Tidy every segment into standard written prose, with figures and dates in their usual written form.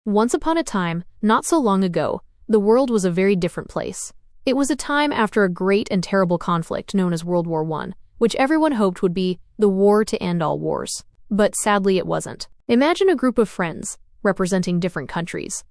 Once upon a time, not so long ago, the world was a very different place. It was a time after a great and terrible conflict known as World War I, which everyone hoped would be the war to end all wars. But sadly it wasn't. Imagine a group of friends, representing different countries.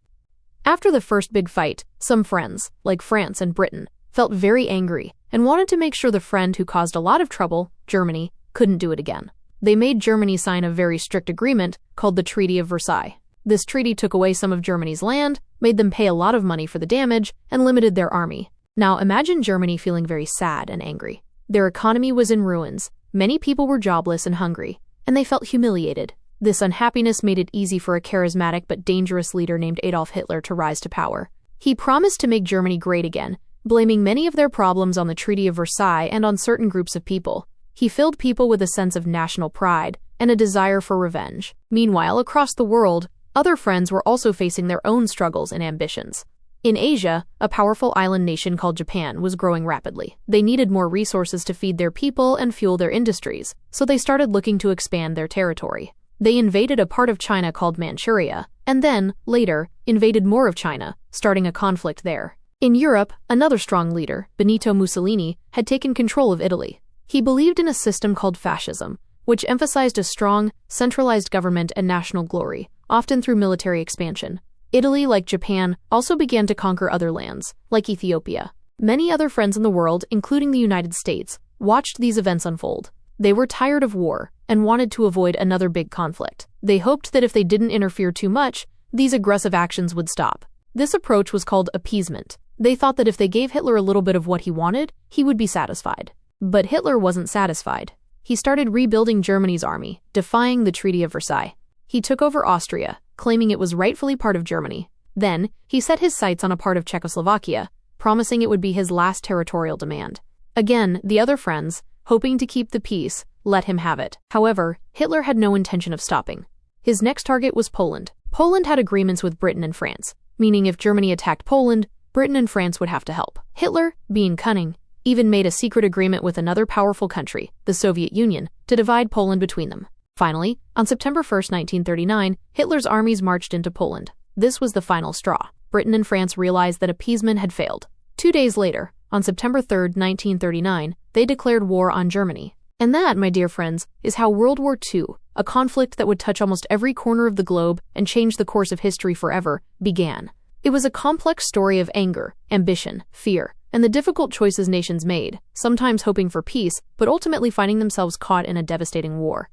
After the first big fight, some friends, like France and Britain, felt very angry and wanted to make sure the friend who caused a lot of trouble, Germany, couldn't do it again. They made Germany sign a very strict agreement called the Treaty of Versailles. This treaty took away some of Germany's land, made them pay a lot of money for the damage, and limited their army. Now imagine Germany feeling very sad and angry. Their economy was in ruins, many people were jobless and hungry, and they felt humiliated. This unhappiness made it easy for a charismatic but dangerous leader named Adolf Hitler to rise to power. He promised to make Germany great again, blaming many of their problems on the Treaty of Versailles and on certain groups of people. He filled people with a sense of national pride and a desire for revenge. Meanwhile, across the world, other friends were also facing their own struggles and ambitions. In Asia, a powerful island nation called Japan was growing rapidly. They needed more resources to feed their people and fuel their industries, so they started looking to expand their territory. They invaded a part of China called Manchuria, and then, later, invaded more of China, starting a conflict there. In Europe, another strong leader, Benito Mussolini, had taken control of Italy. He believed in a system called fascism, which emphasized a strong, centralized government and national glory, often through military expansion. Italy, like Japan, also began to conquer other lands, like Ethiopia. Many other friends in the world, including the United States, watched these events unfold. They were tired of war and wanted to avoid another big conflict. They hoped that if they didn't interfere too much, these aggressive actions would stop. This approach was called appeasement. They thought that if they gave Hitler a little bit of what he wanted, he would be satisfied. But Hitler wasn't satisfied. He started rebuilding Germany's army, defying the Treaty of Versailles. He took over Austria, claiming it was rightfully part of Germany. Then, he set his sights on a part of Czechoslovakia, promising it would be his last territorial demand. Again, the other friends, hoping to keep the peace, let him have it. However, Hitler had no intention of stopping. His next target was Poland. Poland had agreements with Britain and France, meaning if Germany attacked Poland, Britain and France would have to help. Hitler, being cunning, even made a secret agreement with another powerful country, the Soviet Union, to divide Poland between them. Finally, on September 1, 1939, Hitler's armies marched into Poland. This was the final straw. Britain and France realized that appeasement had failed. 2 days later, on September 3, 1939, they declared war on Germany. And that, my dear friends, is how World War II, a conflict that would touch almost every corner of the globe and change the course of history forever, began. It was a complex story of anger, ambition, fear, and the difficult choices nations made, sometimes hoping for peace, but ultimately finding themselves caught in a devastating war.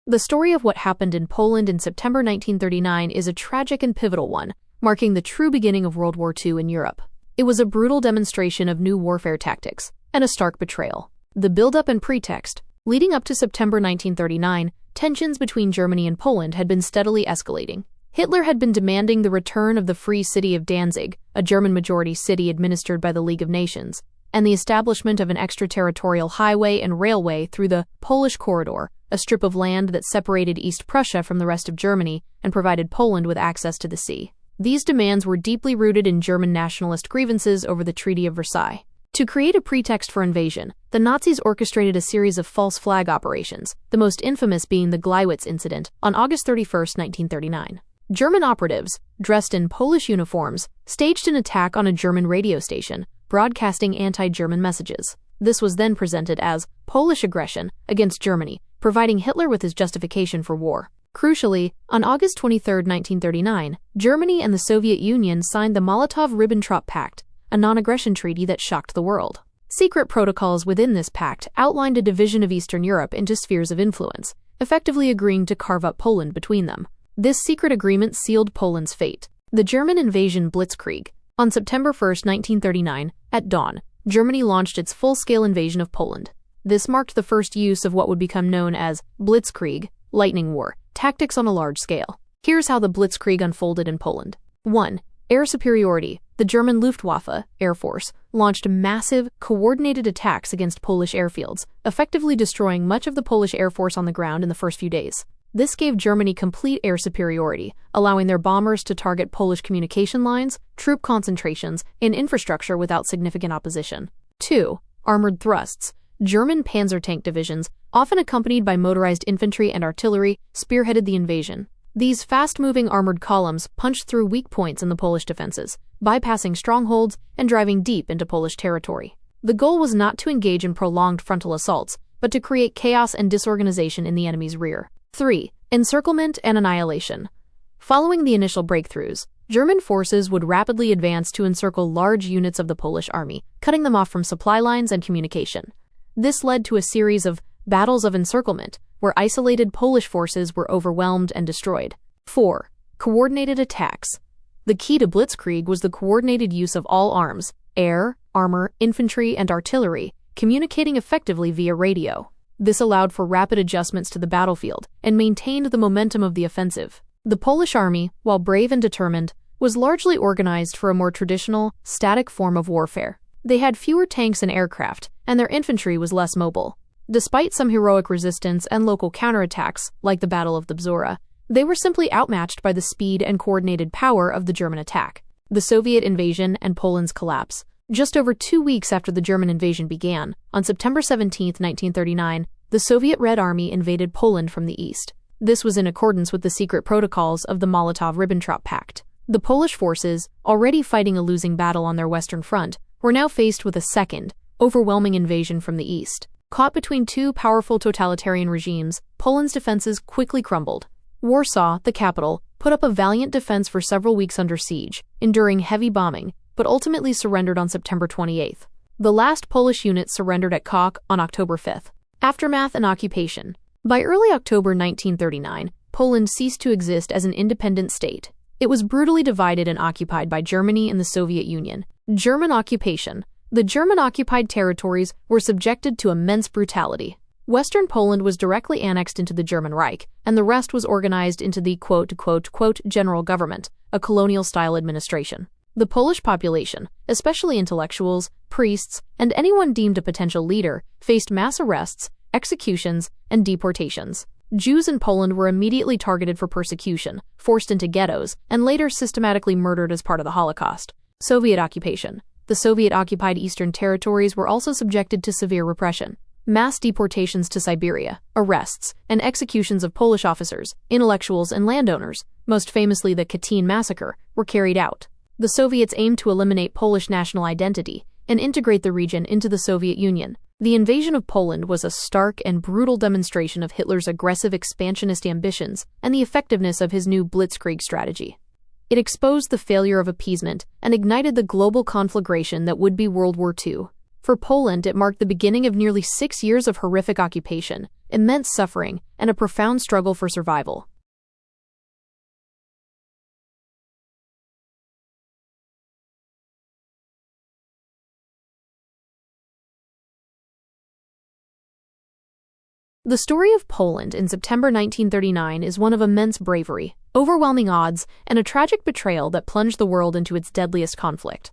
The story of what happened in Poland in September 1939 is a tragic and pivotal one, marking the true beginning of World War II in Europe. It was a brutal demonstration of new warfare tactics, and a stark betrayal. The buildup and pretext. Leading up to September 1939, tensions between Germany and Poland had been steadily escalating. Hitler had been demanding the return of the Free City of Danzig, a German-majority city administered by the League of Nations, and the establishment of an extraterritorial highway and railway through the Polish Corridor, a strip of land that separated East Prussia from the rest of Germany and provided Poland with access to the sea. These demands were deeply rooted in German nationalist grievances over the Treaty of Versailles. To create a pretext for invasion, the Nazis orchestrated a series of false flag operations, the most infamous being the Gleiwitz incident on August 31, 1939. German operatives, dressed in Polish uniforms, staged an attack on a German radio station, broadcasting anti-German messages. This was then presented as Polish aggression against Germany, providing Hitler with his justification for war. Crucially, on August 23, 1939, Germany and the Soviet Union signed the Molotov-Ribbentrop Pact, a non-aggression treaty that shocked the world. Secret protocols within this pact outlined a division of Eastern Europe into spheres of influence, effectively agreeing to carve up Poland between them. This secret agreement sealed Poland's fate. The German invasion Blitzkrieg. On September 1, 1939, at dawn, Germany launched its full-scale invasion of Poland. This marked the first use of what would become known as Blitzkrieg, lightning war, tactics on a large scale. Here's how the Blitzkrieg unfolded in Poland. 1. Air superiority. The German Luftwaffe, Air Force, launched massive, coordinated attacks against Polish airfields, effectively destroying much of the Polish Air Force on the ground in the first few days. This gave Germany complete air superiority, allowing their bombers to target Polish communication lines, troop concentrations, and infrastructure without significant opposition. 2. Armored thrusts. German panzer tank divisions, often accompanied by motorized infantry and artillery, spearheaded the invasion. These fast-moving armored columns punched through weak points in the Polish defenses, bypassing strongholds and driving deep into Polish territory. The goal was not to engage in prolonged frontal assaults, but to create chaos and disorganization in the enemy's rear. 3. Encirclement and annihilation. Following the initial breakthroughs, German forces would rapidly advance to encircle large units of the Polish army, cutting them off from supply lines and communication. This led to a series of battles of encirclement, where isolated Polish forces were overwhelmed and destroyed. 4. Coordinated attacks. The key to blitzkrieg was the coordinated use of all arms, air, armor, infantry, and artillery, communicating effectively via radio. This allowed for rapid adjustments to the battlefield and maintained the momentum of the offensive. The Polish army, while brave and determined, was largely organized for a more traditional, static form of warfare. They had fewer tanks and aircraft, and their infantry was less mobile. Despite some heroic resistance and local counterattacks, like the Battle of the Bzura, they were simply outmatched by the speed and coordinated power of the German attack. The Soviet invasion and Poland's collapse. Just over 2 weeks after the German invasion began, on September 17, 1939, the Soviet Red Army invaded Poland from the east. This was in accordance with the secret protocols of the Molotov-Ribbentrop Pact. The Polish forces, already fighting a losing battle on their western front, were now faced with a second, overwhelming invasion from the east. Caught between two powerful totalitarian regimes, Poland's defenses quickly crumbled. Warsaw, the capital, put up a valiant defense for several weeks under siege, enduring heavy bombing, but ultimately surrendered on September 28. The last Polish units surrendered at Kock on October 5. Aftermath and occupation. By early October 1939, Poland ceased to exist as an independent state. It was brutally divided and occupied by Germany and the Soviet Union. German occupation. The German-occupied territories were subjected to immense brutality. Western Poland was directly annexed into the German Reich, and the rest was organized into the quote-unquote general government, a colonial-style administration. The Polish population, especially intellectuals, priests, and anyone deemed a potential leader, faced mass arrests, executions, and deportations. Jews in Poland were immediately targeted for persecution, forced into ghettos, and later systematically murdered as part of the Holocaust. Soviet occupation. The Soviet-occupied eastern territories were also subjected to severe repression. Mass deportations to Siberia, arrests, and executions of Polish officers, intellectuals, and landowners, most famously the Katyn massacre, were carried out. The Soviets aimed to eliminate Polish national identity and integrate the region into the Soviet Union. The invasion of Poland was a stark and brutal demonstration of Hitler's aggressive expansionist ambitions and the effectiveness of his new blitzkrieg strategy. It exposed the failure of appeasement and ignited the global conflagration that would be World War II. For Poland, it marked the beginning of nearly 6 years of horrific occupation, immense suffering, and a profound struggle for survival. The story of Poland in September 1939 is one of immense bravery, overwhelming odds, and a tragic betrayal that plunged the world into its deadliest conflict.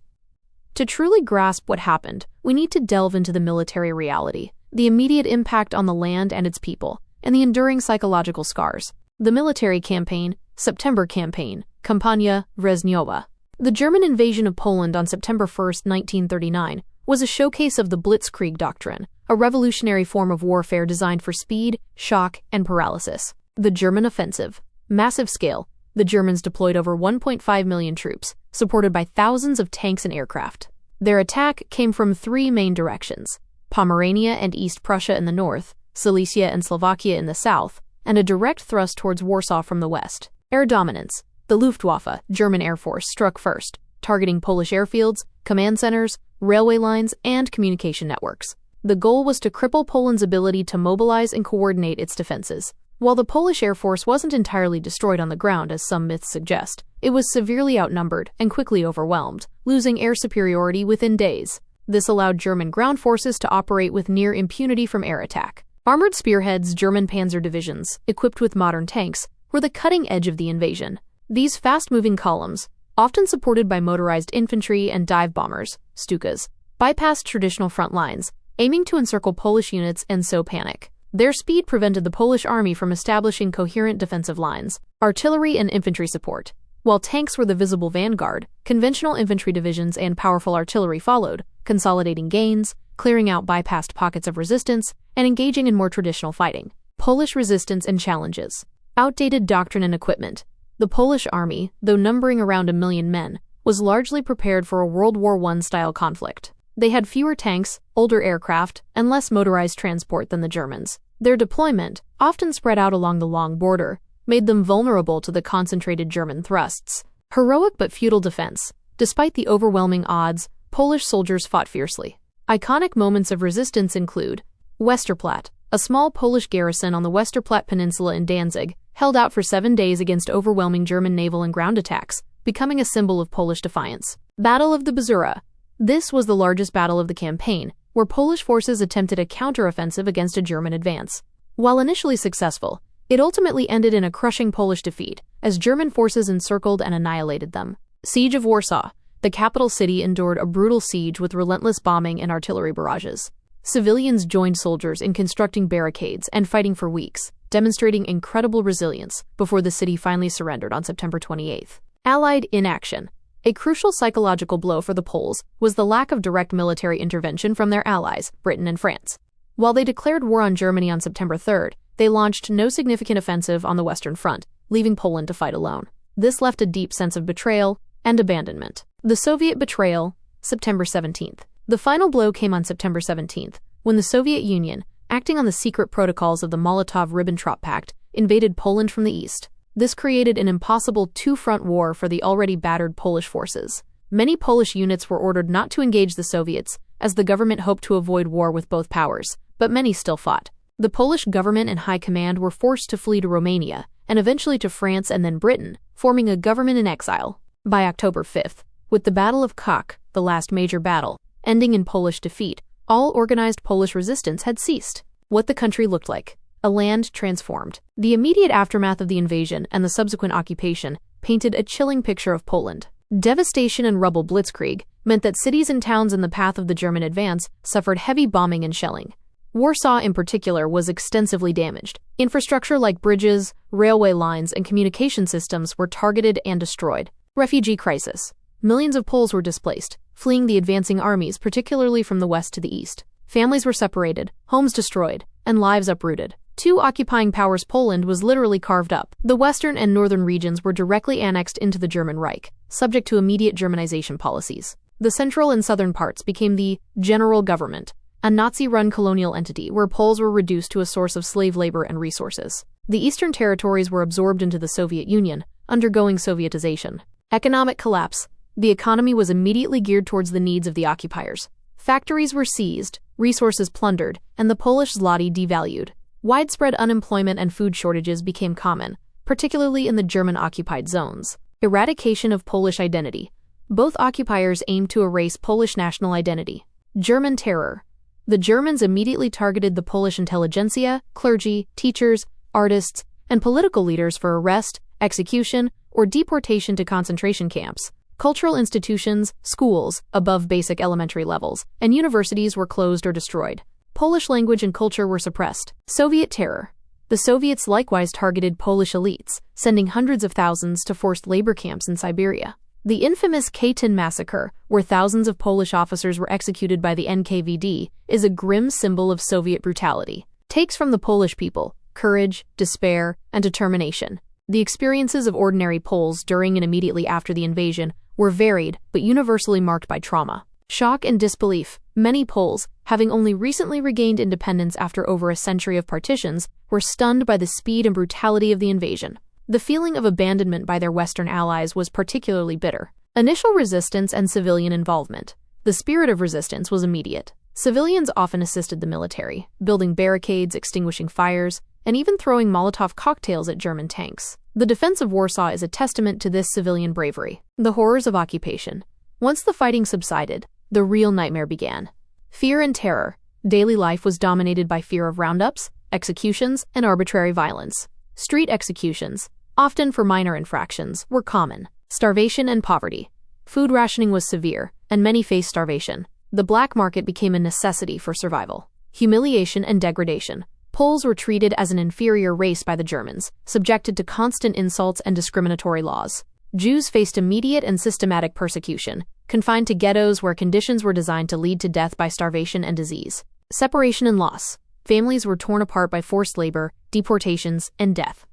To truly grasp what happened, we need to delve into the military reality, the immediate impact on the land and its people, and the enduring psychological scars. The military campaign, September Campaign, Kampania Wrześniowa. The German invasion of Poland on September 1, 1939, was a showcase of the Blitzkrieg doctrine, a revolutionary form of warfare designed for speed, shock, and paralysis. The German offensive. Massive scale. The Germans deployed over 1.5 million troops, supported by thousands of tanks and aircraft. Their attack came from three main directions: Pomerania and East Prussia in the north, Silesia and Slovakia in the south, and a direct thrust towards Warsaw from the west. Air dominance. The Luftwaffe, German Air Force, struck first, targeting Polish airfields, command centers, railway lines, and communication networks. The goal was to cripple Poland's ability to mobilize and coordinate its defenses. While the Polish Air Force wasn't entirely destroyed on the ground, as some myths suggest, it was severely outnumbered and quickly overwhelmed, losing air superiority within days. This allowed German ground forces to operate with near impunity from air attack. Armored spearheads, German panzer divisions, equipped with modern tanks, were the cutting edge of the invasion. These fast-moving columns, often supported by motorized infantry and dive bombers, Stukas, bypassed traditional front lines, aiming to encircle Polish units and sow panic. Their speed prevented the Polish army from establishing coherent defensive lines. Artillery and infantry support. While tanks were the visible vanguard, conventional infantry divisions and powerful artillery followed, consolidating gains, clearing out bypassed pockets of resistance and engaging in more traditional fighting. Polish resistance and challenges. Outdated doctrine and equipment. The Polish army, though numbering around 1 million men, was largely prepared for a World War I-style conflict. They had fewer tanks, older aircraft, and less motorized transport than the Germans. Their deployment, often spread out along the long border, made them vulnerable to the concentrated German thrusts. Heroic but futile defense. Despite the overwhelming odds, Polish soldiers fought fiercely. Iconic moments of resistance include Westerplatte, a small Polish garrison on the Westerplatte Peninsula in Danzig, held out for 7 days against overwhelming German naval and ground attacks, becoming a symbol of Polish defiance. Battle of the Bzura. This was the largest battle of the campaign, where Polish forces attempted a counteroffensive against a German advance. While initially successful, it ultimately ended in a crushing Polish defeat, as German forces encircled and annihilated them. Siege of Warsaw. The capital city endured a brutal siege with relentless bombing and artillery barrages. Civilians joined soldiers in constructing barricades and fighting for weeks, demonstrating incredible resilience before the city finally surrendered on September 28. Allied inaction. A crucial psychological blow for the Poles was the lack of direct military intervention from their allies, Britain and France. While they declared war on Germany on September 3, they launched no significant offensive on the Western Front, leaving Poland to fight alone. This left a deep sense of betrayal and abandonment. The Soviet betrayal, September 17. The final blow came on September 17, when the Soviet Union, acting on the secret protocols of the Molotov-Ribbentrop Pact, invaded Poland from the east. This created an impossible two-front war for the already battered Polish forces. Many Polish units were ordered not to engage the Soviets, as the government hoped to avoid war with both powers, but many still fought. The Polish government and high command were forced to flee to Romania, and eventually to France and then Britain, forming a government in exile. By October 5, with the Battle of Kock, the last major battle, ending in Polish defeat, all organized Polish resistance had ceased. What the country looked like. A land transformed. The immediate aftermath of the invasion and the subsequent occupation painted a chilling picture of Poland. Devastation and rubble blitzkrieg meant that cities and towns in the path of the German advance suffered heavy bombing and shelling. Warsaw, in particular, was extensively damaged. Infrastructure like bridges, railway lines, and communication systems were targeted and destroyed. Refugee crisis. Millions of Poles were displaced, fleeing the advancing armies, particularly from the west to the east. Families were separated, homes destroyed, and lives uprooted. Two occupying powers, Poland was literally carved up. The western and northern regions were directly annexed into the German Reich, subject to immediate Germanization policies. The central and southern parts became the General Government, a Nazi-run colonial entity where Poles were reduced to a source of slave labor and resources. The eastern territories were absorbed into the Soviet Union, undergoing Sovietization. Economic collapse. The economy was immediately geared towards the needs of the occupiers. Factories were seized, resources plundered, and the Polish zloty devalued. Widespread unemployment and food shortages became common, particularly in the German-occupied zones. Eradication of Polish identity. Both occupiers aimed to erase Polish national identity. German terror. The Germans immediately targeted the Polish intelligentsia, clergy, teachers, artists, and political leaders for arrest, execution, or deportation to concentration camps. Cultural institutions, schools, above basic elementary levels, and universities were closed or destroyed. Polish language and culture were suppressed. Soviet terror. The Soviets likewise targeted Polish elites, sending hundreds of thousands to forced labor camps in Siberia. The infamous Katyn massacre, where thousands of Polish officers were executed by the NKVD, is a grim symbol of Soviet brutality. Takes from the Polish people: courage, despair, and determination. The experiences of ordinary Poles during and immediately after the invasion were varied but universally marked by trauma. Shock and disbelief. Many Poles, having only recently regained independence after over a century of partitions, were stunned by the speed and brutality of the invasion. The feeling of abandonment by their Western allies was particularly bitter. Initial resistance and civilian involvement. The spirit of resistance was immediate. Civilians often assisted the military, building barricades, extinguishing fires, and even throwing Molotov cocktails at German tanks. The defense of Warsaw is a testament to this civilian bravery. The horrors of occupation. Once the fighting subsided, the real nightmare began. Fear and terror. Daily life was dominated by fear of roundups, executions, and arbitrary violence. Street executions, often for minor infractions, were common. Starvation and poverty. Food rationing was severe, and many faced starvation. The black market became a necessity for survival. Humiliation and degradation. Poles were treated as an inferior race by the Germans, subjected to constant insults and discriminatory laws. Jews faced immediate and systematic persecution, confined to ghettos where conditions were designed to lead to death by starvation and disease. Separation and loss. Families were torn apart by forced labor, deportations, and death.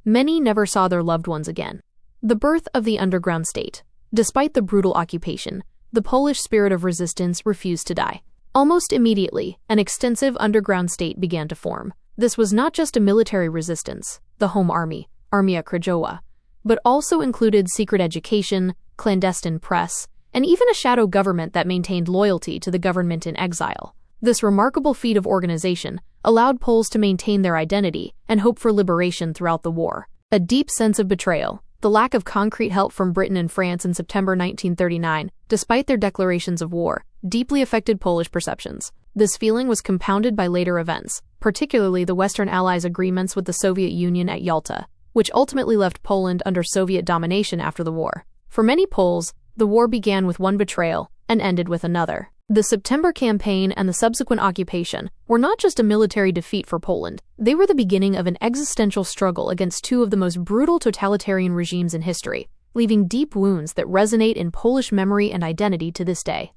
Many never saw their loved ones again. The birth of the underground state. Despite the brutal occupation, the Polish spirit of resistance refused to die. Almost immediately, an extensive underground state began to form. This was not just a military resistance, the Home Army, Armia Krajowa, but also included secret education, clandestine press, and even a shadow government that maintained loyalty to the government in exile. This remarkable feat of organization allowed Poles to maintain their identity and hope for liberation throughout the war. A deep sense of betrayal. The lack of concrete help from Britain and France in September 1939, despite their declarations of war, deeply affected Polish perceptions. This feeling was compounded by later events, particularly the Western Allies' agreements with the Soviet Union at Yalta, which ultimately left Poland under Soviet domination after the war. For many Poles, the war began with one betrayal and ended with another. The September Campaign and the subsequent occupation were not just a military defeat for Poland, they were the beginning of an existential struggle against two of the most brutal totalitarian regimes in history, leaving deep wounds that resonate in Polish memory and identity to this day.